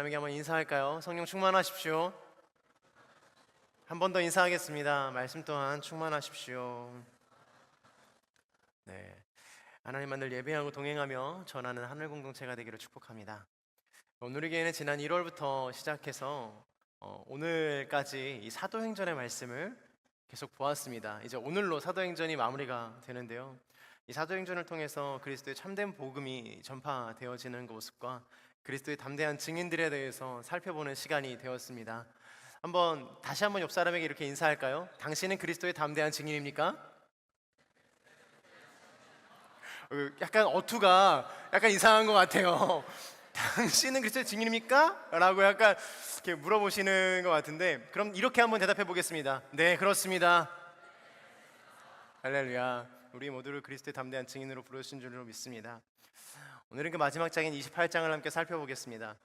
사람에게 한번 인사할까요? 성령 충만하십시오. 한 번 더 인사하겠습니다. 말씀 또한 충만하십시오. 네, 하나님만 늘 예배하고 동행하며 전하는 하늘 공동체가 되기를 축복합니다. 오늘의 교회는 지난 1월부터 시작해서 오늘까지 이 사도행전의 말씀을 계속 보았습니다. 이제 오늘로 사도행전이 마무리가 되는데요. 이 사도행전을 통해서 그리스도의 참된 복음이 전파되어지는 모습과 그리스도의 담대한 증인들에 대해서 살펴보는 시간이 되었습니다. 다시 한번 옆 사람에게 이렇게 인사할까요? 당신은 그리스도의 담대한 증인입니까? 약간 어투가 약간 이상한 것 같아요. 당신은 그리스도의 증인입니까? 라고 약간 이렇게 물어보시는 것 같은데, 그럼 이렇게 한번 대답해 보겠습니다. 네, 그렇습니다. 할렐루야. 우리 모두를 그리스도의 담대한 증인으로 부르신 줄로 믿습니다. 오늘은 그 마지막 장인 28장을 함께 살펴보겠습니다.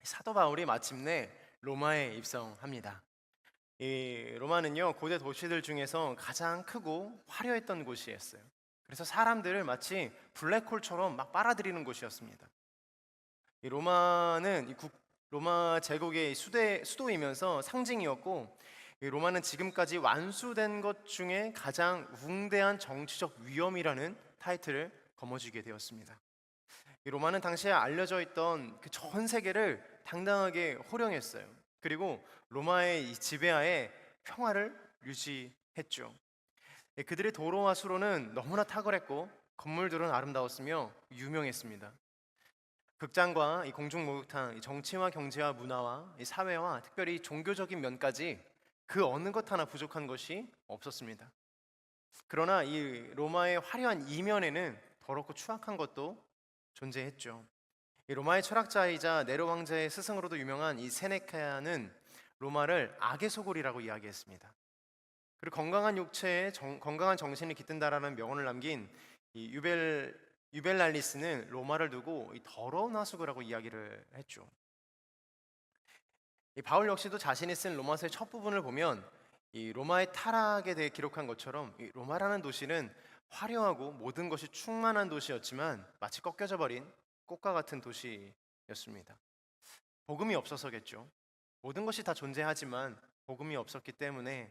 사도 바울이 마침내 로마에 입성합니다. 이 로마는요, 고대 도시들 중에서 가장 크고 화려했던 곳이었어요. 그래서 사람들을 마치 블랙홀처럼 막 빨아들이는 곳이었습니다. 이 로마는 로마 제국의 수도이면서 상징이었고, 이 로마는 지금까지 완수된 것 중에 가장 웅대한 정치적 위엄이라는 타이틀을 거머쥐게 되었습니다. 이 로마는 당시에 알려져 있던 그 전 세계를 당당하게 호령했어요. 그리고 로마의 이 지배하에 평화를 유지했죠. 그들의 도로와 수로는 너무나 탁월했고 건물들은 아름다웠으며 유명했습니다. 극장과 이 공중 목욕탕, 이 정치와 경제와 문화와 이 사회와 특별히 종교적인 면까지 그 어느 것 하나 부족한 것이 없었습니다. 그러나 이 로마의 화려한 이면에는 더럽고 추악한 것도 존재했죠. 이 로마의 철학자이자 네로 왕자의 스승으로도 유명한 이 세네카는 로마를 악의 소굴이라고 이야기했습니다. 그리고 건강한 육체에 건강한 정신이 깃든다라는 명언을 남긴 이 유벨랄리스는 로마를 두고 이 더러운 하수구라고 이야기를 했죠. 이 바울 역시도 자신이 쓴 로마서의 첫 부분을 보면 이 로마의 타락에 대해 기록한 것처럼 이 로마라는 도시는 화려하고 모든 것이 충만한 도시였지만 마치 꺾여져 버린 꽃과 같은 도시였습니다. 복음이 없어서겠죠. 모든 것이 다 존재하지만 복음이 없었기 때문에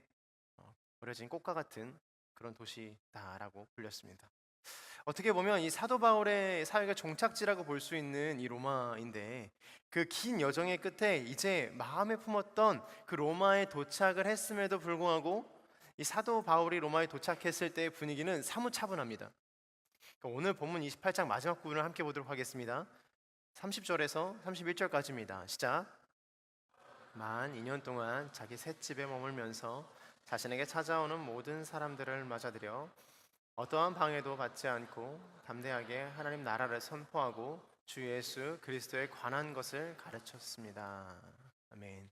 버려진 꽃과 같은 그런 도시다라고 불렸습니다. 어떻게 보면 이 사도 바울의 사역의 종착지라고 볼 수 있는 이 로마인데, 그 긴 여정의 끝에 이제 마음에 품었던 그 로마에 도착을 했음에도 불구하고 이 사도 바울이 로마에 도착했을 때의 분위기는 사뭇 차분합니다. 그러니까 오늘 본문 28장 마지막 부분을 함께 보도록 하겠습니다. 30절에서 31절까지입니다. 시작. 만 2년 동안 자기 셋집에 머물면서 자신에게 찾아오는 모든 사람들을 맞아들여 어떠한 방해도 받지 않고 담대하게 하나님 나라를 선포하고 주 예수 그리스도에 관한 것을 가르쳤습니다. 아멘.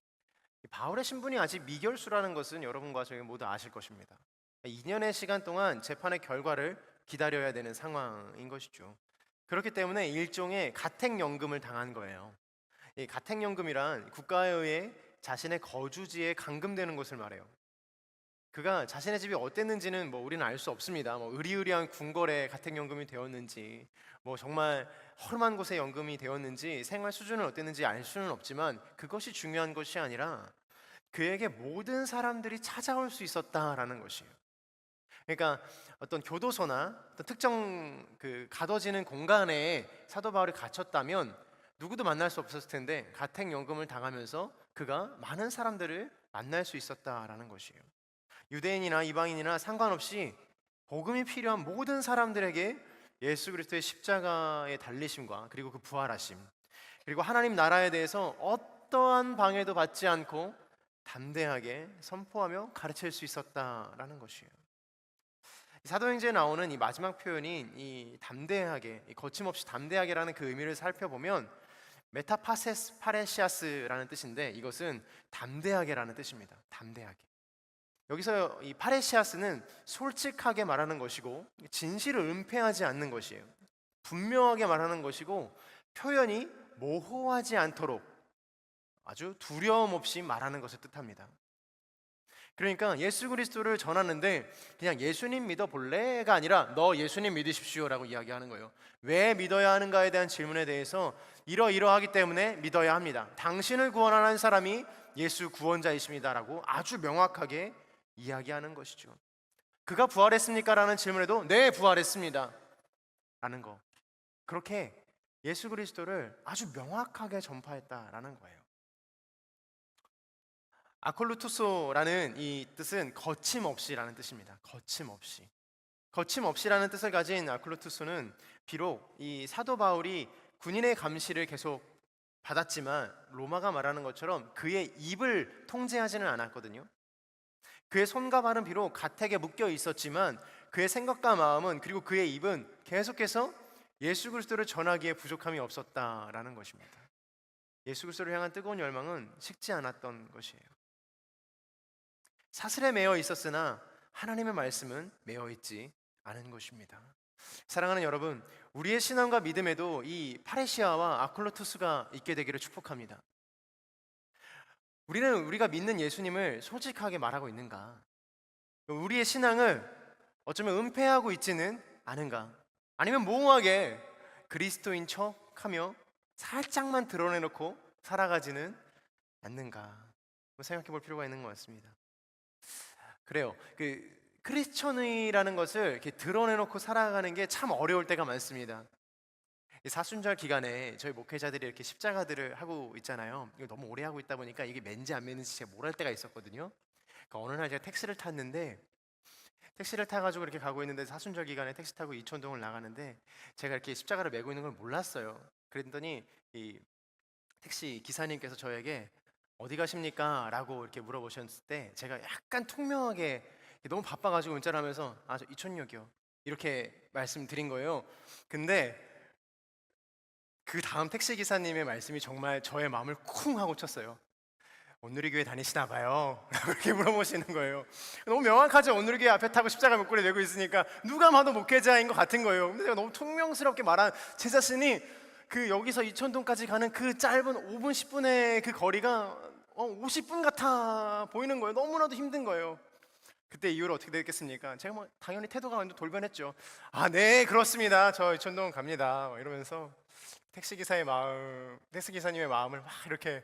바울의 신분이 아직 미결수라는 것은 여러분과 저희 모두 아실 것입니다. 2년의 시간 동안 재판의 결과를 기다려야 되는 상황인 것이죠. 그렇기 때문에 일종의 가택연금을 당한 거예요. 이 가택연금이란 국가에 의해 자신의 거주지에 감금되는 것을 말해요. 그가 자신의 집이 어땠는지는 우리는 알 수 없습니다. 의리의리한 궁궐에 가택연금이 되었는지, 정말 허름한 곳에 연금이 되었는지, 생활 수준은 어땠는지 알 수는 없지만 그것이 중요한 것이 아니라 그에게 모든 사람들이 찾아올 수 있었다라는 것이에요. 그러니까 어떤 교도소나 어떤 특정 가둬지는 공간에 사도 바울이 갇혔다면 누구도 만날 수 없었을 텐데 가택연금을 당하면서 그가 많은 사람들을 만날 수 있었다라는 것이에요. 유대인이나 이방인이나 상관없이 복음이 필요한 모든 사람들에게 예수 그리스도의 십자가의 달리심과 그리고 그 부활하심, 그리고 하나님 나라에 대해서 어떠한 방해도 받지 않고 담대하게 선포하며 가르칠 수 있었다라는 것이에요. 사도행전에 나오는 이 마지막 표현인 이 담대하게, 이 거침없이 담대하게라는 그 의미를 살펴보면 메타파세스 파레시아스라는 뜻인데, 이것은 담대하게라는 뜻입니다. 담대하게. 여기서 이 파레시아스는 솔직하게 말하는 것이고 진실을 은폐하지 않는 것이에요. 분명하게 말하는 것이고 표현이 모호하지 않도록 아주 두려움 없이 말하는 것을 뜻합니다. 그러니까 예수 그리스도를 전하는데 그냥 예수님 믿어볼래가 아니라 너 예수님 믿으십시오라고 이야기하는 거예요. 왜 믿어야 하는가에 대한 질문에 대해서 이러이러하기 때문에 믿어야 합니다. 당신을 구원하는 사람이 예수 구원자이십니다라고 아주 명확하게 이야기하는 것이죠. 그가 부활했습니까? 라는 질문에도 네, 부활했습니다 라는 거. 그렇게 예수 그리스도를 아주 명확하게 전파했다라는 거예요. 아콜루투소라는 이 뜻은 거침없이라는 뜻입니다. 거침없이. 거침없이라는 뜻을 가진 아콜루투소는 비록 이 사도 바울이 군인의 감시를 계속 받았지만 로마가 말하는 것처럼 그의 입을 통제하지는 않았거든요. 그의 손과 발은 비록 가택에 묶여 있었지만 그의 생각과 마음은 그리고 그의 입은 계속해서 예수 그리스도를 전하기에 부족함이 없었다라는 것입니다. 예수 그리스도를 향한 뜨거운 열망은 식지 않았던 것이에요. 사슬에 매여 있었으나 하나님의 말씀은 매여 있지 않은 것입니다. 사랑하는 여러분, 우리의 신앙과 믿음에도 이 파레시아와 아콜로투스가 있게 되기를 축복합니다. 우리가 믿는 예수님을 솔직하게 말하고 있는가? 우리의 신앙을 어쩌면 은폐하고 있지는 않은가? 아니면 모호하게 그리스도인 척하며 살짝만 드러내놓고 살아가지는 않는가? 생각해 볼 필요가 있는 것 같습니다. 그래요. 크리스천이라는 것을 이렇게 드러내놓고 살아가는 게 참 어려울 때가 많습니다. 이 사순절 기간에 저희 목회자들이 이렇게 십자가들을 하고 있잖아요. 이거 너무 오래 하고 있다 보니까 이게 맨지 안 맨지 제가 뭘 할 때가 있었거든요. 그러니까 어느 날 제가 택시를 탔는데 택시를 타가지고 이렇게 가고 있는데 사순절 기간에 택시 타고 이촌동을 나가는데 제가 이렇게 십자가를 메고 있는 걸 몰랐어요. 그랬더니 이 택시 기사님께서 저에게 어디 가십니까? 라고 이렇게 물어보셨을 때 제가 약간 통명하게 너무 바빠가지고 문자를 하면서 저 이촌역이요 이렇게 말씀드린 거예요. 근데 그 다음 택시 기사님의 말씀이 정말 저의 마음을 쿵 하고 쳤어요. 온누리교회 다니시나 봐요 라고 이렇게 물어보시는 거예요. 너무 명확하죠. 온누리교회 앞에 타고 십자가 목걸이 메고 있으니까 누가 봐도 목회자인 것 같은 거예요. 근데 제가 너무 퉁명스럽게 말한 제 자신이 여기서 이천동까지 가는 그 짧은 5분 10분의 그 거리가 50분 같아 보이는 거예요. 너무나도 힘든 거예요. 그때 이후로 어떻게 됐겠습니까? 제가 당연히 태도가 완전 돌변했죠. 네, 그렇습니다. 저 이천동 갑니다 이러면서 택시 기사님의 마음을 막 이렇게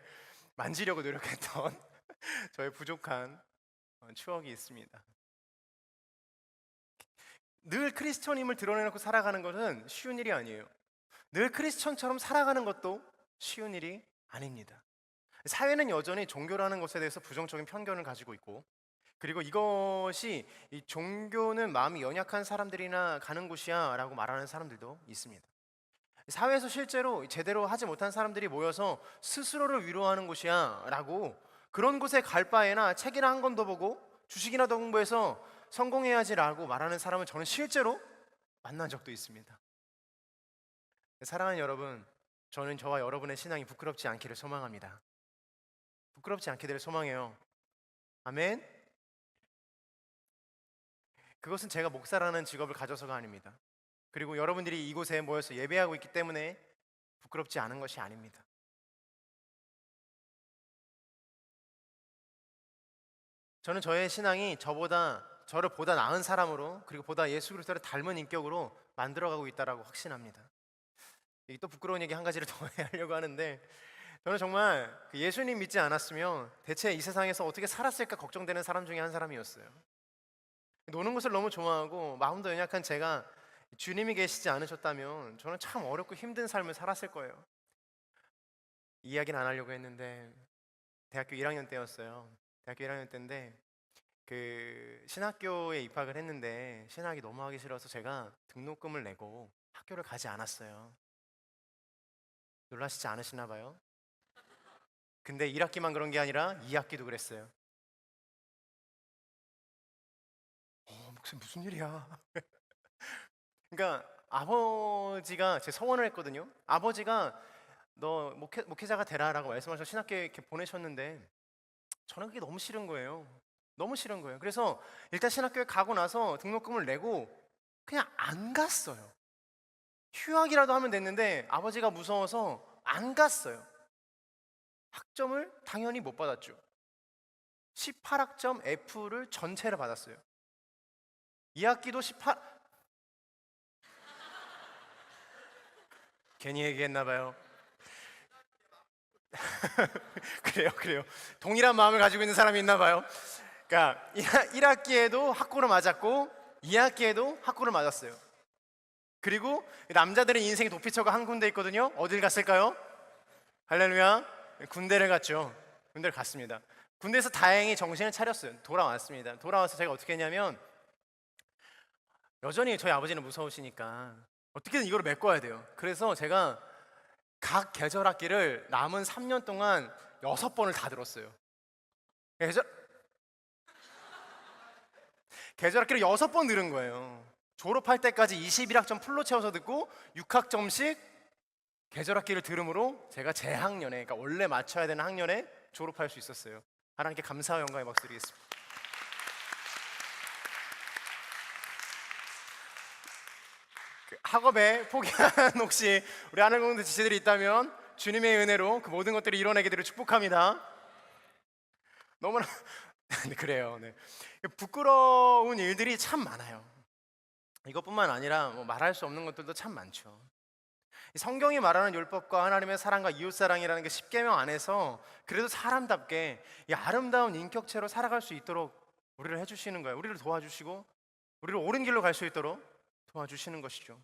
만지려고 노력했던 저의 부족한 추억이 있습니다. 늘 크리스천임을 드러내놓고 살아가는 것은 쉬운 일이 아니에요. 늘 크리스천처럼 살아가는 것도 쉬운 일이 아닙니다. 사회는 여전히 종교라는 것에 대해서 부정적인 편견을 가지고 있고, 그리고 이것이 이 종교는 마음이 연약한 사람들이나 가는 곳이야 라고 말하는 사람들도 있습니다. 사회에서 실제로 제대로 하지 못한 사람들이 모여서 스스로를 위로하는 곳이야 라고, 그런 곳에 갈 바에나 책이나 한 권 더 보고 주식이나 더 공부해서 성공해야지 라고 말하는 사람을 저는 실제로 만난 적도 있습니다. 사랑하는 여러분, 저는 저와 여러분의 신앙이 부끄럽지 않기를 소망합니다. 부끄럽지 않게 될 소망해요. 아멘. 그것은 제가 목사라는 직업을 가져서가 아닙니다. 그리고 여러분들이 이곳에 모여서 예배하고 있기 때문에 부끄럽지 않은 것이 아닙니다. 저는 저의 신앙이 저를 보다 나은 사람으로, 그리고 보다 예수 그리스도를 닮은 인격으로 만들어가고 있다라고 확신합니다. 또 부끄러운 얘기 한 가지를 더 하려고 하는데, 저는 정말 예수님 믿지 않았으면 대체 이 세상에서 어떻게 살았을까 걱정되는 사람 중에 한 사람이었어요. 노는 것을 너무 좋아하고 마음도 연약한 제가 주님이 계시지 않으셨다면 저는 참 어렵고 힘든 삶을 살았을 거예요. 이 이야기는 안 하려고 했는데 대학교 1학년 때였어요. 대학교 1학년 때인데 신학교에 입학을 했는데 신학이 너무 하기 싫어서 제가 등록금을 내고 학교를 가지 않았어요. 놀라시지 않으시나 봐요. 근데 1학기만 그런 게 아니라 2학기도 그랬어요. 목사님 무슨 일이야? 그러니까 아버지가 제 서원을 했거든요. 아버지가 너 목회자가 되라라고 말씀하셔서 신학교에 이렇게 보내셨는데 저는 그게 너무 싫은 거예요. 너무 싫은 거예요. 그래서 일단 신학교에 가고 나서 등록금을 내고 그냥 안 갔어요. 휴학이라도 하면 됐는데 아버지가 무서워서 안 갔어요. 학점을 당연히 못 받았죠. 18학점 F를 전체를 받았어요. 2학기도 18. 괜히 얘기했나 봐요. 그래요. 동일한 마음을 가지고 있는 사람이 있나 봐요. 그러니까 1학기에도 학고를 맞았고 2학기에도 학고를 맞았어요. 그리고 남자들의 인생의 도피처가 한 군데 있거든요. 어딜 갔을까요? 할렐루야. 군대를 갔죠. 군대를 갔습니다. 군대에서 다행히 정신을 차렸어요. 돌아왔습니다. 돌아와서 제가 어떻게 했냐면, 여전히 저희 아버지는 무서우시니까 어떻게든 이거를 메꿔야 돼요. 그래서 제가 각 계절 학기를 남은 3년 동안 6번을 다 들었어요. 계절 학기를 6번 들은 거예요. 졸업할 때까지 21학점 풀로 채워서 듣고 6학점씩 계절 학기를 들음으로 제가 제 학년에, 그러니까 원래 맞춰야 되는 학년에 졸업할 수 있었어요. 하나님께 감사와 영광의 박수 드리겠습니다. 학업에 포기한 혹시 우리 하늘공동 지체들이 있다면 주님의 은혜로 그 모든 것들을 이뤄내게 되기를 축복합니다. 너무나 그래요. 네. 부끄러운 일들이 참 많아요. 이것뿐만 아니라 말할 수 없는 것들도 참 많죠. 성경이 말하는 율법과 하나님의 사랑과 이웃사랑이라는 게 10계명 안에서 그래도 사람답게 이 아름다운 인격체로 살아갈 수 있도록 우리를 해주시는 거예요. 우리를 도와주시고 우리를 옳은 길로 갈 수 있도록 도와주시는 것이죠.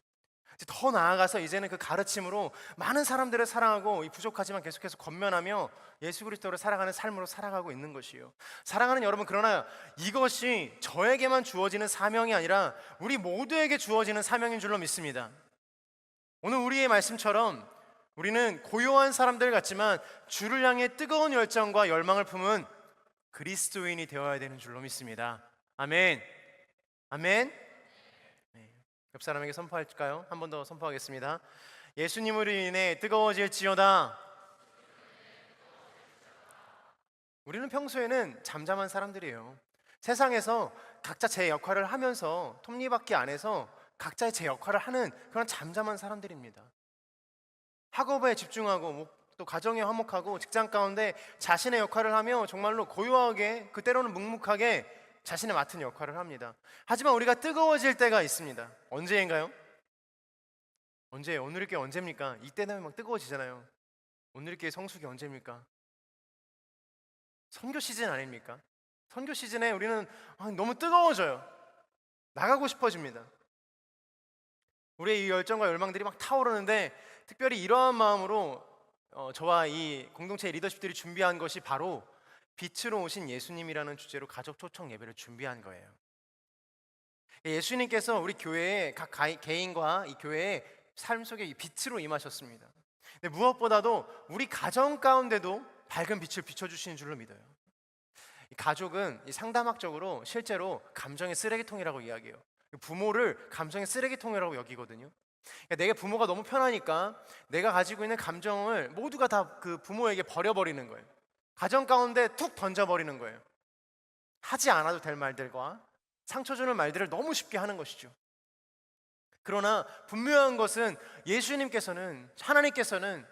더 나아가서 이제는 그 가르침으로 많은 사람들을 사랑하고 이 부족하지만 계속해서 권면하며 예수 그리스도를 살아가는 삶으로 살아가고 있는 것이에요. 사랑하는 여러분, 그러나 이것이 저에게만 주어지는 사명이 아니라 우리 모두에게 주어지는 사명인 줄로 믿습니다. 오늘 우리의 말씀처럼 우리는 고요한 사람들 같지만 주를 향해 뜨거운 열정과 열망을 품은 그리스도인이 되어야 되는 줄로 믿습니다. 아멘. 아멘. 네. 옆 사람에게 선포할까요? 한 번 더 선포하겠습니다. 예수님으로 인해 뜨거워질지어다. 우리는 평소에는 잠잠한 사람들이에요. 세상에서 각자 제 역할을 하면서 톱니바퀴 안에서 각자의 제 역할을 하는 그런 잠잠한 사람들입니다. 학업에 집중하고 또 가정에 화목하고 직장 가운데 자신의 역할을 하며 정말로 고요하게, 그 때로는 묵묵하게 자신의 맡은 역할을 합니다. 하지만 우리가 뜨거워질 때가 있습니다. 언제인가요? 언제예요? 오늘의 게 언제입니까? 이때 되면 막 뜨거워지잖아요. 오늘의 게 성수기 언제입니까? 선교 시즌 아닙니까? 선교 시즌에 우리는 너무 뜨거워져요. 나가고 싶어집니다. 우리의 이 열정과 열망들이 막 타오르는데, 특별히 이러한 마음으로 저와 이 공동체의 리더십들이 준비한 것이 바로 빛으로 오신 예수님이라는 주제로 가족 초청 예배를 준비한 거예요. 예수님께서 우리 교회의 각 개인과 이 교회의 삶 속에 이 빛으로 임하셨습니다. 근데 무엇보다도 우리 가정 가운데도 밝은 빛을 비춰주시는 줄로 믿어요. 이 가족은 이 상담학적으로 실제로 감정의 쓰레기통이라고 이야기해요. 부모를 감정의 쓰레기통이라고 여기거든요. 그러니까 내게 부모가 너무 편하니까 내가 가지고 있는 감정을 모두가 다 그 부모에게 버려버리는 거예요. 가정 가운데 툭 던져버리는 거예요. 하지 않아도 될 말들과 상처 주는 말들을 너무 쉽게 하는 것이죠. 그러나 분명한 것은 예수님께서는, 하나님께서는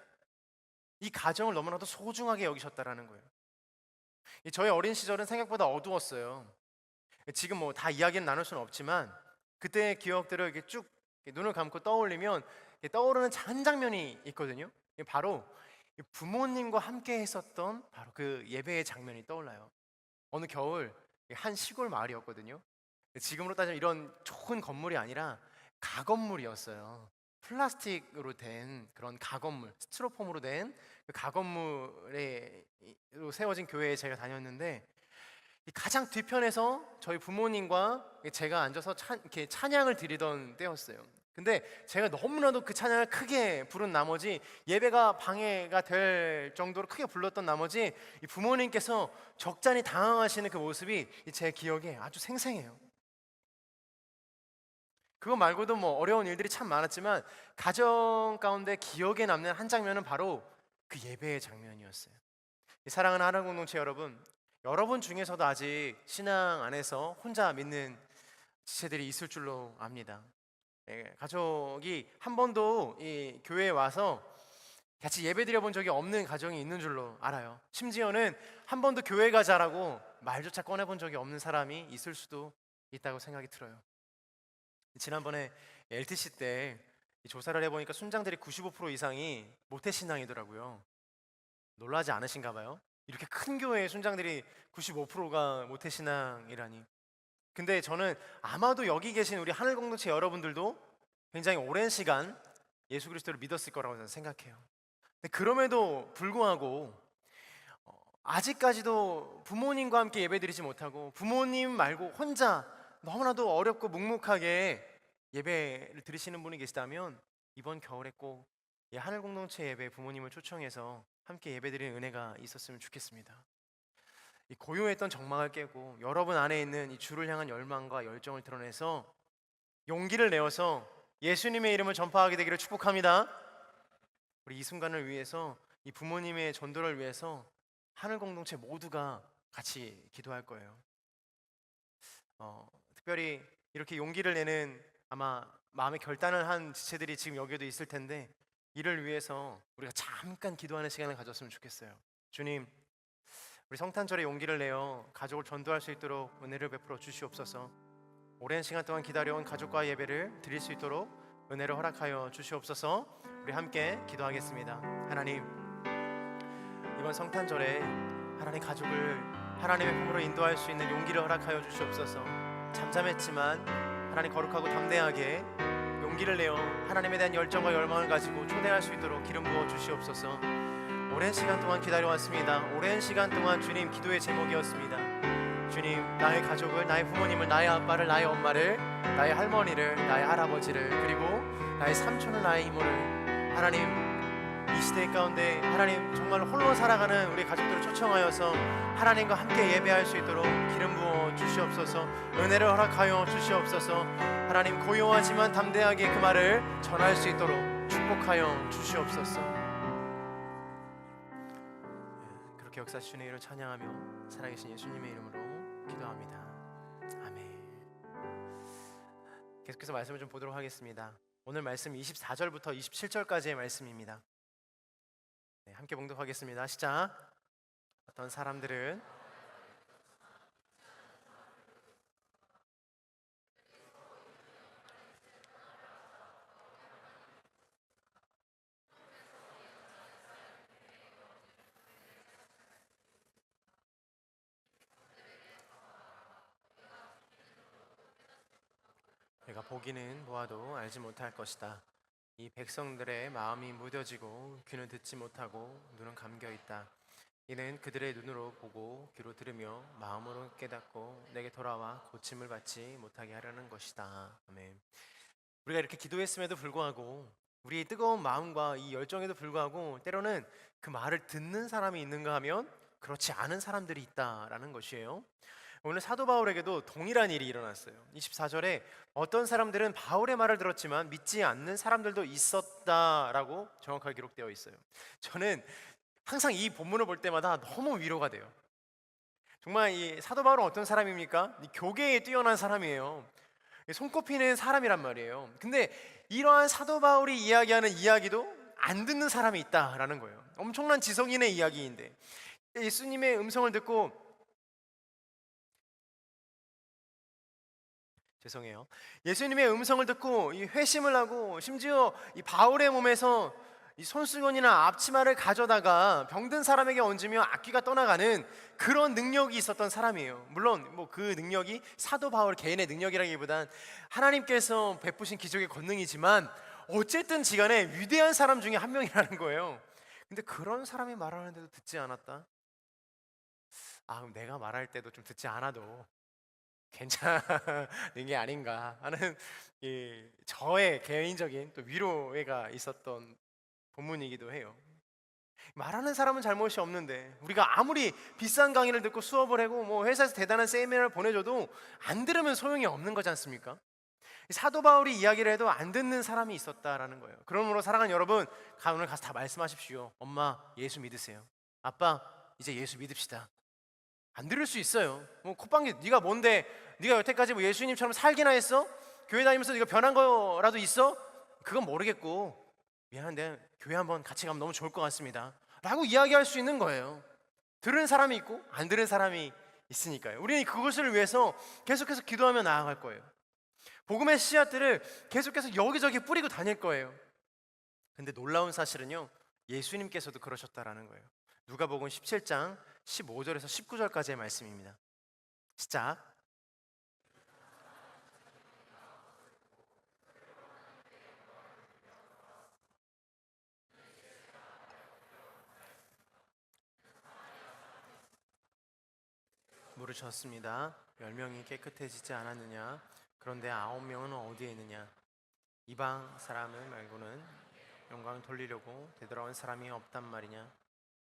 이 가정을 너무나도 소중하게 여기셨다라는 거예요. 저의 어린 시절은 생각보다 어두웠어요. 지금 다 이야기는 나눌 수는 없지만 그때의 기억들을 이렇게 쭉 눈을 감고 떠올리면 떠오르는 한 장면이 있거든요. 바로 부모님과 함께 했었던 바로 그 예배의 장면이 떠올라요. 어느 겨울 한 시골 마을이었거든요. 지금으로 따지면 이런 좋은 건물이 아니라 가건물이었어요. 플라스틱으로 된 그런 가건물, 스티로폼으로 된 그 가건물에 세워진 교회에 제가 다녔는데, 가장 뒤편에서 저희 부모님과 제가 앉아서 이렇게 찬양을 드리던 때였어요. 근데 제가 너무나도 그 찬양을 크게 부른 나머지, 예배가 방해가 될 정도로 크게 불렀던 나머지, 이 부모님께서 적잖이 당황하시는 그 모습이 제 기억에 아주 생생해요. 그거 말고도 어려운 일들이 참 많았지만 가정 가운데 기억에 남는 한 장면은 바로 그 예배의 장면이었어요. 사랑하는 하나 공동체 여러분 중에서도 아직 신앙 안에서 혼자 믿는 지체들이 있을 줄로 압니다. 가족이 한 번도 이 교회에 와서 같이 예배 드려본 적이 없는 가정이 있는 줄로 알아요. 심지어는 한 번도 교회 가자라고 말조차 꺼내본 적이 없는 사람이 있을 수도 있다고 생각이 들어요. 지난번에 LTC 때 이 조사를 해보니까 순장들이 95% 이상이 모태신앙이더라고요. 놀라지 않으신가 봐요. 이렇게 큰 교회의 순장들이 95%가 모태신앙이라니. 근데 저는 아마도 여기 계신 우리 하늘 공동체 여러분들도 굉장히 오랜 시간 예수 그리스도를 믿었을 거라고 저는 생각해요. 근데 그럼에도 불구하고 아직까지도 부모님과 함께 예배드리지 못하고 부모님 말고 혼자 너무나도 어렵고 묵묵하게 예배를 드리시는 분이 계시다면 이번 겨울에 꼭 이 하늘 공동체 예배 부모님을 초청해서 함께 예배드리는 은혜가 있었으면 좋겠습니다. 이 고요했던 적망을 깨고 여러분 안에 있는 이 주를 향한 열망과 열정을 드러내서 용기를 내어서 예수님의 이름을 전파하게 되기를 축복합니다. 우리 이 순간을 위해서, 이 부모님의 전도를 위해서 하늘 공동체 모두가 같이 기도할 거예요. 특별히 이렇게 용기를 내는 아마 마음의 결단을 한 지체들이 지금 여기에도 있을 텐데 이를 위해서 우리가 잠깐 기도하는 시간을 가졌으면 좋겠어요. 주님, 우리 성탄절에 용기를 내어 가족을 전도할 수 있도록 은혜를 베풀어 주시옵소서. 오랜 시간 동안 기다려온 가족과 예배를 드릴 수 있도록 은혜를 허락하여 주시옵소서. 우리 함께 기도하겠습니다. 하나님, 이번 성탄절에 하나님 가족을 하나님의 품으로 인도할 수 있는 용기를 허락하여 주시옵소서. 잠잠했지만 하나님 거룩하고 담대하게 용기를 내어 하나님에 대한 열정과 열망을 가지고 초대할 수 있도록 기름 부어 주시옵소서. 오랜 시간 동안 기다려왔습니다. 오랜 시간 동안 주님 기도의 제목이었습니다. 주님, 나의 가족을, 나의 부모님을, 나의 아빠를, 나의 엄마를, 나의 할머니를, 나의 할아버지를, 그리고 나의 삼촌을, 나의 이모를, 하나님 이 시대 가운데 하나님 정말 홀로 살아가는 우리 가족들을 초청하여서 하나님과 함께 예배할 수 있도록 기름 부어 주시옵소서. 은혜를 허락하여 주시옵소서. 하나님, 고요하지만 담대하게 그 말을 전할 수 있도록 축복하여 주시옵소서. 그렇게 역사하시는 이름을 찬양하며 살아계신 예수님의 이름으로 기도합니다. 아멘. 계속해서 말씀을 좀 보도록 하겠습니다. 오늘 말씀 24절부터 27절까지의 말씀입니다. 함께 봉독하겠습니다. 시작. 어떤 사람들은 내가 보기는 보아도 알지 못할 것이다. 이 백성들의 마음이 무뎌지고 귀는 듣지 못하고 눈은 감겨 있다. 이는 그들의 눈으로 보고 귀로 들으며 마음으로 깨닫고 내게 돌아와 고침을 받지 못하게 하려는 것이다. 아멘. 우리가 이렇게 기도했음에도 불구하고 우리의 뜨거운 마음과 이 열정에도 불구하고 때로는 그 말을 듣는 사람이 있는가 하면 그렇지 않은 사람들이 있다라는 것이에요. 오늘 사도 바울에게도 동일한 일이 일어났어요. 24절에 어떤 사람들은 바울의 말을 들었지만 믿지 않는 사람들도 있었다라고 정확하게 기록되어 있어요. 저는 항상 이 본문을 볼 때마다 너무 위로가 돼요. 정말 이 사도 바울은 어떤 사람입니까? 이 교계에 뛰어난 사람이에요. 손꼽히는 사람이란 말이에요. 근데 이러한 사도 바울이 이야기하는 이야기도 안 듣는 사람이 있다라는 거예요. 엄청난 지성인의 이야기인데 예수님의 음성을 듣고 예수님의 음성을 듣고 이 회심을 하고 심지어 이 바울의 몸에서 이 손수건이나 앞치마를 가져다가 병든 사람에게 얹으며 악귀가 떠나가는 그런 능력이 있었던 사람이에요. 물론 뭐 그 능력이 사도 바울 개인의 능력이라기보단 하나님께서 베푸신 기적의 권능이지만 어쨌든 지간에 위대한 사람 중에 한 명이라는 거예요. 근데 그런 사람이 말하는데도 듣지 않았다? 그럼 내가 말할 때도 좀 듣지 않아도 괜찮은 게 아닌가 하는 저의 개인적인 또 위로가 있었던 본문이기도 해요. 말하는 사람은 잘못이 없는데 우리가 아무리 비싼 강의를 듣고 수업을 하고 뭐 회사에서 대단한 세미나를 보내줘도 안 들으면 소용이 없는 거지 않습니까? 사도 바울이 이야기를 해도 안 듣는 사람이 있었다라는 거예요. 그러므로 사랑하는 여러분, 오늘 가서 다 말씀하십시오. 엄마 예수 믿으세요. 아빠 이제 예수 믿읍시다. 안 들을 수 있어요. 뭐 콧방귀 네가 뭔데? 네가 여태까지 뭐 예수님처럼 살기나 했어? 교회 다니면서 네가 변한 거라도 있어? 그건 모르겠고 미안한데 교회 한번 같이 가면 너무 좋을 것 같습니다 라고 이야기할 수 있는 거예요. 들은 사람이 있고 안 들은 사람이 있으니까요. 우리는 그것을 위해서 계속해서 기도하며 나아갈 거예요. 복음의 씨앗들을 계속해서 여기저기 뿌리고 다닐 거예요. 근데 놀라운 사실은요, 예수님께서도 그러셨다라는 거예요. 누가복음 17장 15절에서 19절까지의 말씀입니다. 시작. 물으셨습니다. 10명이 깨끗해지지 않았느냐? 그런데 9명은 어디에 있느냐? 이방 사람을 말고는 영광을 돌리려고 되돌아온 사람이 없단 말이냐?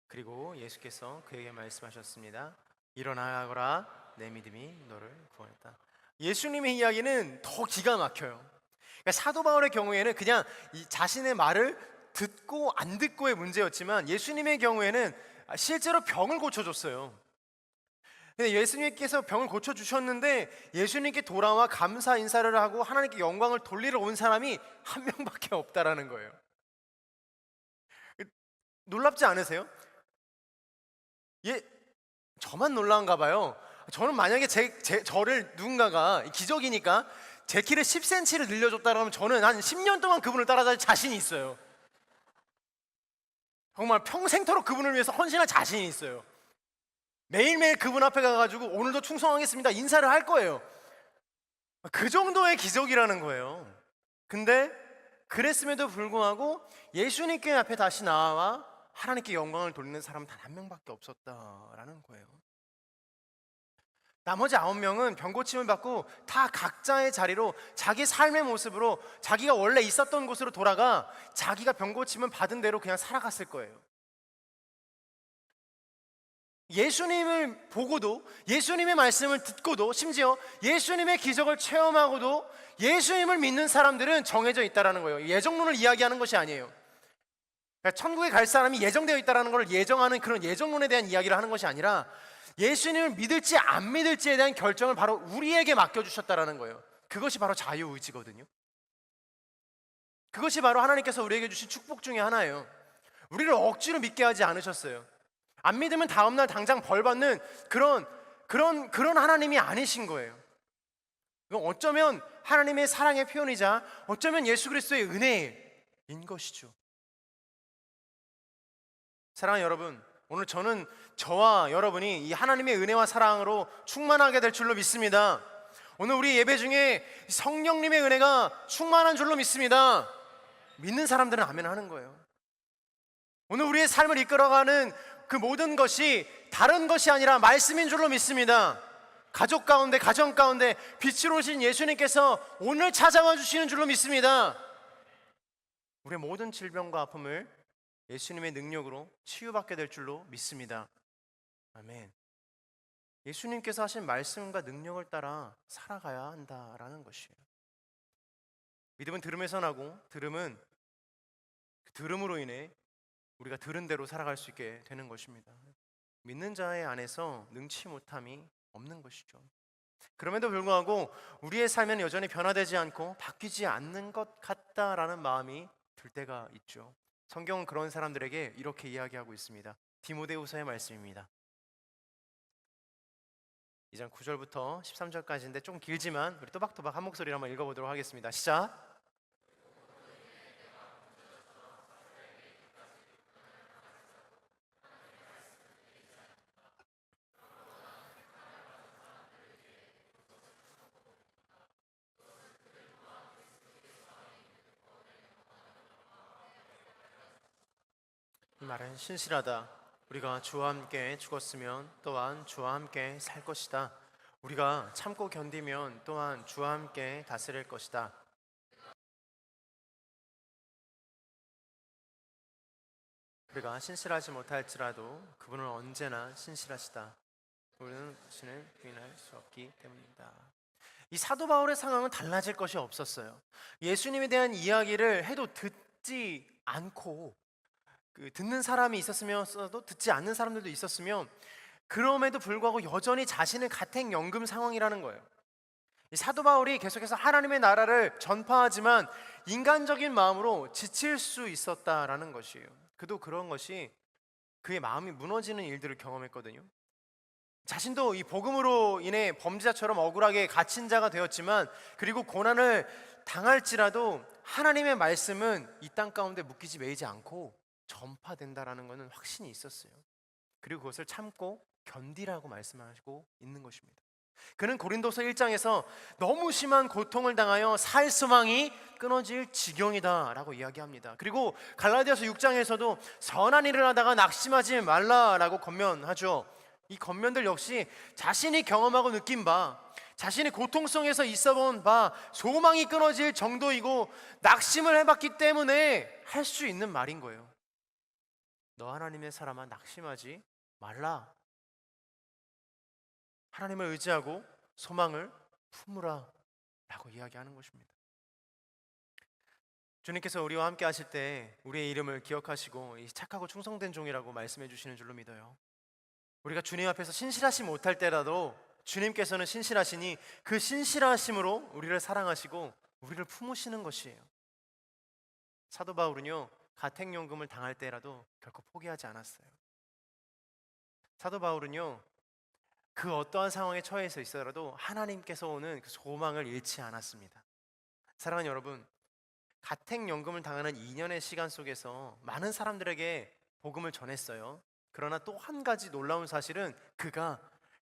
그리고 예수께서 그에게 말씀하셨습니다. 일어나거라, 내 믿음이 너를 구원했다. 예수님의 이야기는 더 기가 막혀요. 그러니까 사도 바울의 경우에는 그냥 이 자신의 말을 듣고 안 듣고의 문제였지만, 예수님의 경우에는 실제로 병을 고쳐줬어요. 근데 예수님께서 병을 고쳐주셨는데 예수님께 돌아와 감사 인사를 하고 하나님께 영광을 돌리러 온 사람이 한 명밖에 없다라는 거예요. 놀랍지 않으세요? 저만 놀라운가 봐요. 저는 만약에 저를 누군가가 기적이니까 제 키를 10cm를 늘려줬다 그러면 저는 한 10년 동안 그분을 따라다닐 자신이 있어요. 정말 평생토록 그분을 위해서 헌신할 자신이 있어요. 매일매일 그분 앞에 가가지고 오늘도 충성하겠습니다 인사를 할 거예요. 그 정도의 기적이라는 거예요. 근데 그랬음에도 불구하고 예수님께 앞에 다시 나와 하나님께 영광을 돌리는 사람은 단 한 명밖에 없었다라는 거예요. 나머지 9명은 병고침을 받고 다 각자의 자리로 자기 삶의 모습으로 자기가 원래 있었던 곳으로 돌아가 자기가 병고침을 받은 대로 그냥 살아갔을 거예요. 예수님을 보고도, 예수님의 말씀을 듣고도, 심지어 예수님의 기적을 체험하고도 예수님을 믿는 사람들은 정해져 있다는 거예요. 예정론을 이야기하는 것이 아니에요. 그러니까 천국에 갈 사람이 예정되어 있다는 걸 예정하는 그런 예정론에 대한 이야기를 하는 것이 아니라 예수님을 믿을지 안 믿을지에 대한 결정을 바로 우리에게 맡겨주셨다는 거예요. 그것이 바로 자유의지거든요. 그것이 바로 하나님께서 우리에게 주신 축복 중에 하나예요. 우리를 억지로 믿게 하지 않으셨어요. 안 믿으면 다음날 당장 벌 받는 그런 하나님이 아니신 거예요. 어쩌면 하나님의 사랑의 표현이자 어쩌면 예수 그리스도의 은혜인 것이죠. 사랑하는 여러분, 오늘 저는 저와 여러분이 이 하나님의 은혜와 사랑으로 충만하게 될 줄로 믿습니다. 오늘 우리 예배 중에 성령님의 은혜가 충만한 줄로 믿습니다. 믿는 사람들은 아멘 하는 거예요. 오늘 우리의 삶을 이끌어가는 그 모든 것이 다른 것이 아니라 말씀인 줄로 믿습니다. 가족 가운데, 가정 가운데 빛으로 오신 예수님께서 오늘 찾아와 주시는 줄로 믿습니다. 우리의 모든 질병과 아픔을 예수님의 능력으로 치유받게 될 줄로 믿습니다. 아멘. 예수님께서 하신 말씀과 능력을 따라 살아가야 한다라는 것이에요. 믿음은 들음에서 나고 들음은 그 들음으로 인해 우리가 들은 대로 살아갈 수 있게 되는 것입니다. 믿는 자의 안에서 능치 못함이 없는 것이죠. 그럼에도 불구하고 우리의 삶은 여전히 변화되지 않고 바뀌지 않는 것 같다라는 마음이 들 때가 있죠. 성경은 그런 사람들에게 이렇게 이야기하고 있습니다. 디모데후서의 말씀입니다. 2장 9절부터 13절까지인데 조금 길지만 우리 또박또박 한 목소리로 한번 읽어보도록 하겠습니다. 시작. 이 말은 신실하다. 우리가 주와 함께 죽었으면 또한 주와 함께 살 것이다. 우리가 참고 견디면 또한 주와 함께 다스릴 것이다. 우리가 신실하지 못할지라도 그분은 언제나 신실하시다. 우리는 신을 부인할 수 없기 때문이다. 이 사도 바울의 상황은 달라질 것이 없었어요. 예수님에 대한 이야기를 해도 듣지 않고 듣는 사람이 있었으면서도 듣지 않는 사람들도 있었으면 그럼에도 불구하고 여전히 자신은 가택연금 상황이라는 거예요. 이 사도 바울이 계속해서 하나님의 나라를 전파하지만 인간적인 마음으로 지칠 수 있었다라는 것이에요. 그도 그런 것이 그의 마음이 무너지는 일들을 경험했거든요. 자신도 이 복음으로 인해 범죄자처럼 억울하게 갇힌 자가 되었지만, 그리고 고난을 당할지라도 하나님의 말씀은 이 땅 가운데 묶이지 매이지 않고 전파된다라는 것은 확신이 있었어요. 그리고 그것을 참고 견디라고 말씀하시고 있는 것입니다. 그는 고린도서 1장에서 너무 심한 고통을 당하여 살 소망이 끊어질 지경이다 라고 이야기합니다. 그리고 갈라디아서 6장에서도 선한 일을 하다가 낙심하지 말라라고 권면하죠. 이 권면들 역시 자신이 경험하고 느낀 바, 자신이 고통 속에서 있어본 바, 소망이 끊어질 정도이고 낙심을 해봤기 때문에 할 수 있는 말인 거예요. 너 하나님의 사람아, 낙심하지 말라. 하나님을 의지하고 소망을 품으라 라고 이야기하는 것입니다. 주님께서 우리와 함께 하실 때 우리의 이름을 기억하시고 이 착하고 충성된 종이라고 말씀해 주시는 줄로 믿어요. 우리가 주님 앞에서 신실하지 못할 때라도 주님께서는 신실하시니 그 신실하심으로 우리를 사랑하시고 우리를 품으시는 것이에요. 사도 바울은요, 가택연금을 당할 때라도 결코 포기하지 않았어요. 사도 바울은요, 그 어떠한 상황에 처해서 있어라도 하나님께서 오는 그 소망을 잃지 않았습니다. 사랑하는 여러분, 가택연금을 당하는 2년의 시간 속에서 많은 사람들에게 복음을 전했어요. 그러나 또 한 가지 놀라운 사실은 그가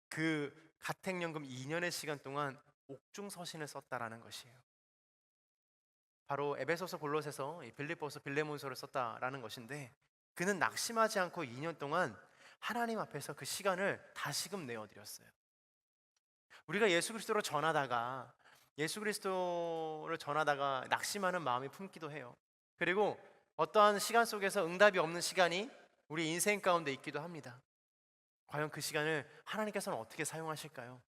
그 가택연금 2년의 시간 동안 옥중서신을 썼다라는 것이에요. 바로 에베소서, 골로새서, 빌립보서, 빌레몬서를 썼다라는 것인데, 그는 낙심하지 않고 2년 동안 하나님 앞에서 그 시간을 다시금 내어드렸어요. 우리가 예수 그리스도를 전하다가 낙심하는 마음이 품기도 해요. 그리고 어떠한 시간 속에서 응답이 없는 시간이 우리 인생 가운데 있기도 합니다. 과연 그 시간을 하나님께서는 어떻게 사용하실까요?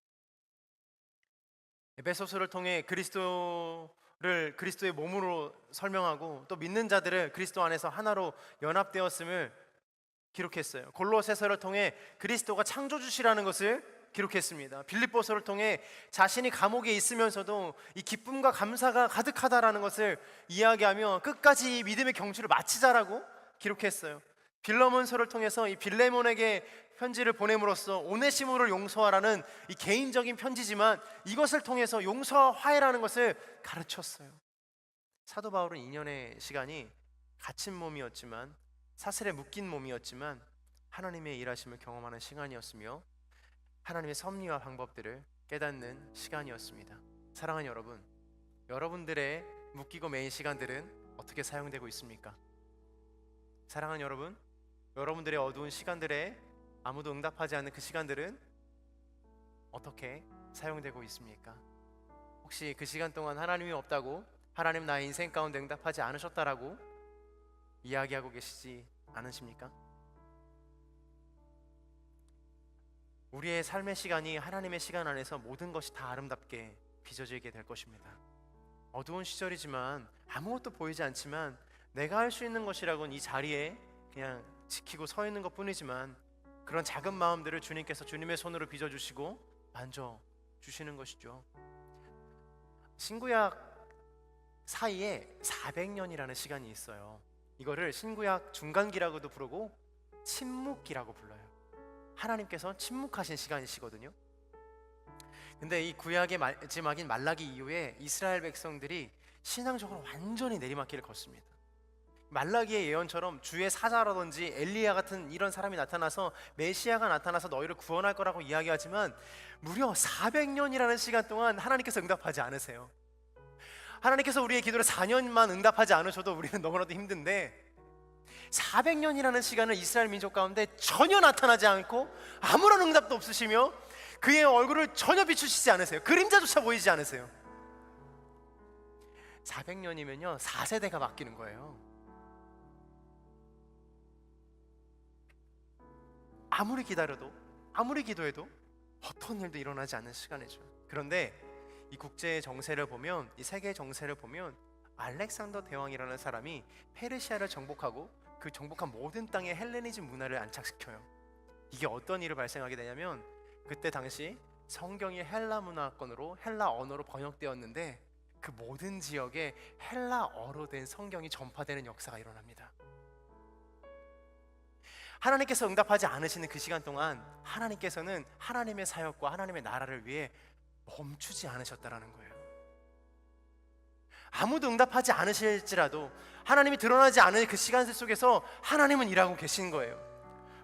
에베소서를 통해 그리스도의 몸으로 설명하고 또 믿는 자들을 그리스도 안에서 하나로 연합되었음을 기록했어요. 골로새서를 통해 그리스도가 창조주시라는 것을 기록했습니다. 빌립보서를 통해 자신이 감옥에 있으면서도 이 기쁨과 감사가 가득하다라는 것을 이야기하며 끝까지 이 믿음의 경주를 마치자라고 기록했어요. 빌레몬서를 통해서 이 빌레몬에게 편지를 보냄으로써 오네시모를 용서하라는 이 개인적인 편지지만 이것을 통해서 용서와 화해라는 것을 가르쳤어요. 사도 바울은 2년의 시간이 갇힌 몸이었지만, 사슬에 묶인 몸이었지만 하나님의 일하심을 경험하는 시간이었으며 하나님의 섭리와 방법들을 깨닫는 시간이었습니다. 사랑하는 여러분, 여러분들의 묶이고 매인 시간들은 어떻게 사용되고 있습니까? 사랑하는 여러분, 여러분들의 어두운 시간들에 아무도 응답하지 않는 그 시간들은 어떻게 사용되고 있습니까? 혹시 그 시간 동안 하나님이 없다고, 하나님 나의 인생 가운데 응답하지 않으셨다라고 이야기하고 계시지 않으십니까? 우리의 삶의 시간이 하나님의 시간 안에서 모든 것이 다 아름답게 빚어지게 될 것입니다. 어두운 시절이지만, 아무것도 보이지 않지만 내가 할 수 있는 것이라고는 이 자리에 그냥 지키고 서 있는 것 뿐이지만, 그런 작은 마음들을 주님께서 주님의 손으로 빚어주시고 만져주시는 것이죠. 신구약 사이에 400년이라는 시간이 있어요. 이거를 신구약 중간기라고도 부르고 침묵기라고 불러요. 하나님께서 침묵하신 시간이시거든요. 근데 이 구약의 마지막인 말라기 이후에 이스라엘 백성들이 신앙적으로 완전히 내리막길을 걷습니다. 말라기의 예언처럼 주의 사자라든지 엘리야 같은 이런 사람이 나타나서 메시아가 나타나서 너희를 구원할 거라고 이야기하지만 무려 400년이라는 시간 동안 하나님께서 응답하지 않으세요. 하나님께서 우리의 기도를 4년만 응답하지 않으셔도 우리는 너무나도 힘든데, 400년이라는 시간을 이스라엘 민족 가운데 전혀 나타나지 않고 아무런 응답도 없으시며 그의 얼굴을 전혀 비추시지 않으세요. 그림자조차 보이지 않으세요. 400년이면요 4세대가 바뀌는 거예요. 아무리 기다려도, 아무리 기도해도 어떤 일도 일어나지 않는 시간이죠. 그런데 이 국제 정세를 보면, 이 세계 정세를 보면 알렉산더 대왕이라는 사람이 페르시아를 정복하고 그 정복한 모든 땅에 헬레니즘 문화를 안착시켜요. 이게 어떤 일을 발생하게 되냐면, 그때 당시 성경이 헬라 문화권으로 헬라 언어로 번역되었는데 그 모든 지역에 헬라어로 된 성경이 전파되는 역사가 일어납니다. 하나님께서 응답하지 않으시는 그 시간 동안 하나님께서는 하나님의 사역과 하나님의 나라를 위해 멈추지 않으셨다라는 거예요. 아무도 응답하지 않으실지라도 하나님이 드러나지 않은 그 시간 속에서 하나님은 일하고 계신 거예요.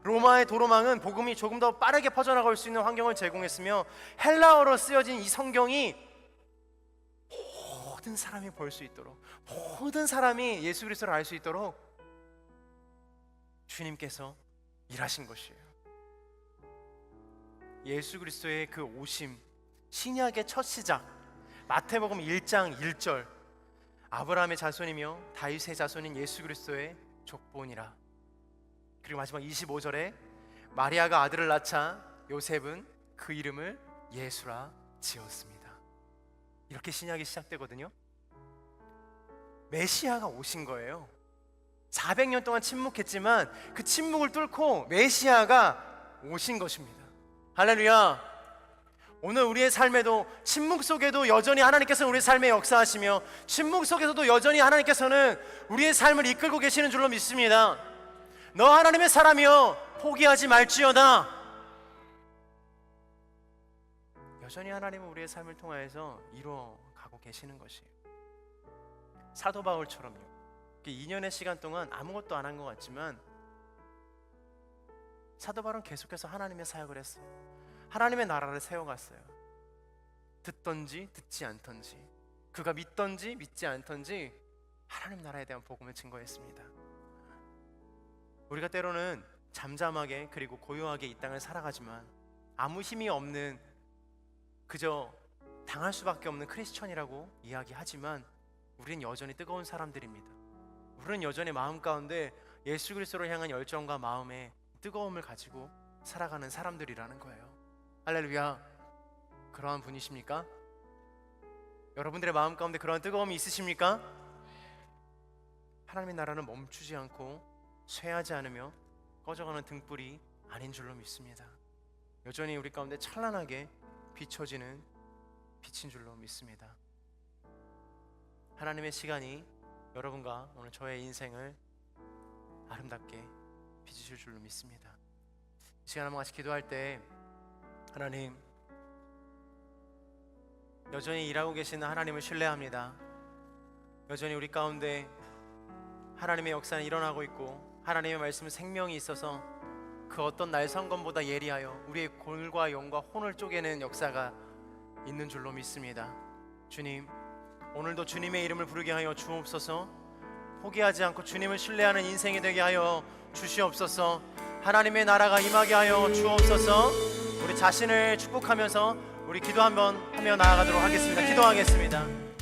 로마의 도로망은 복음이 조금 더 빠르게 퍼져나갈 수 있는 환경을 제공했으며, 헬라어로 쓰여진 이 성경이 모든 사람이 볼 수 있도록, 모든 사람이 예수 그리스도를 알 수 있도록 주님께서 일하신 것이에요. 예수 그리스도의 그 오심, 신약의 첫 시작, 마태복음 1장 1절, 아브라함의 자손이며 다윗의 자손인 예수 그리스도의 족보니라. 그리고 마지막 25절에 마리아가 아들을 낳자 요셉은 그 이름을 예수라 지었습니다. 이렇게 신약이 시작되거든요. 메시아가 오신 거예요. 400년 동안 침묵했지만 그 침묵을 뚫고 메시아가 오신 것입니다. 할렐루야. 오늘 우리의 삶에도, 침묵 속에도 여전히 하나님께서는 우리의 삶에 역사하시며, 침묵 속에서도 여전히 하나님께서는 우리의 삶을 이끌고 계시는 줄로 믿습니다. 너 하나님의 사람이여 포기하지 말지어다. 여전히 하나님은 우리의 삶을 통하여서 이루어가고 계시는 것이에요. 사도 바울처럼요. 2년의 시간 동안 아무것도 안 한 것 같지만 사도 바울은 계속해서 하나님의 사역을 했어요. 하나님의 나라를 세워갔어요. 듣던지 듣지 않던지, 그가 믿던지 믿지 않던지 하나님 나라에 대한 복음을 증거했습니다. 우리가 때로는 잠잠하게 그리고 고요하게 이 땅을 살아가지만 아무 힘이 없는, 그저 당할 수밖에 없는 크리스천이라고 이야기하지만 우리는 여전히 뜨거운 사람들입니다. 우리는 여전히 마음 가운데 예수 그리스도를 향한 열정과 마음의 뜨거움을 가지고 살아가는 사람들이라는 거예요. 할렐루야. 그러한 분이십니까? 여러분들의 마음 가운데 그러한 뜨거움이 있으십니까? 하나님의 나라는 멈추지 않고 쇠하지 않으며 꺼져가는 등불이 아닌 줄로 믿습니다. 여전히 우리 가운데 찬란하게 비춰지는 빛인 줄로 믿습니다. 하나님의 시간이 여러분과 오늘 저의 인생을 아름답게 빚으실 줄로 믿습니다. 이 시간 한번 같이 기도할 때, 하나님, 여전히 일하고 계시는 하나님을 신뢰합니다. 여전히 우리 가운데 하나님의 역사는 일어나고 있고 하나님의 말씀은 생명이 있어서 그 어떤 날성검보다 예리하여 우리의 골과 영과 혼을 쪼개는 역사가 있는 줄로 믿습니다. 주님, 오늘도 주님의 이름을 부르게 하여 주옵소서. 포기하지 않고 주님을 신뢰하는 인생이 되게 하여 주시옵소서. 하나님의 나라가 임하게 하여 주옵소서. 우리 자신을 축복하면서 우리 기도 한번 하며 나아가도록 하겠습니다. 기도하겠습니다.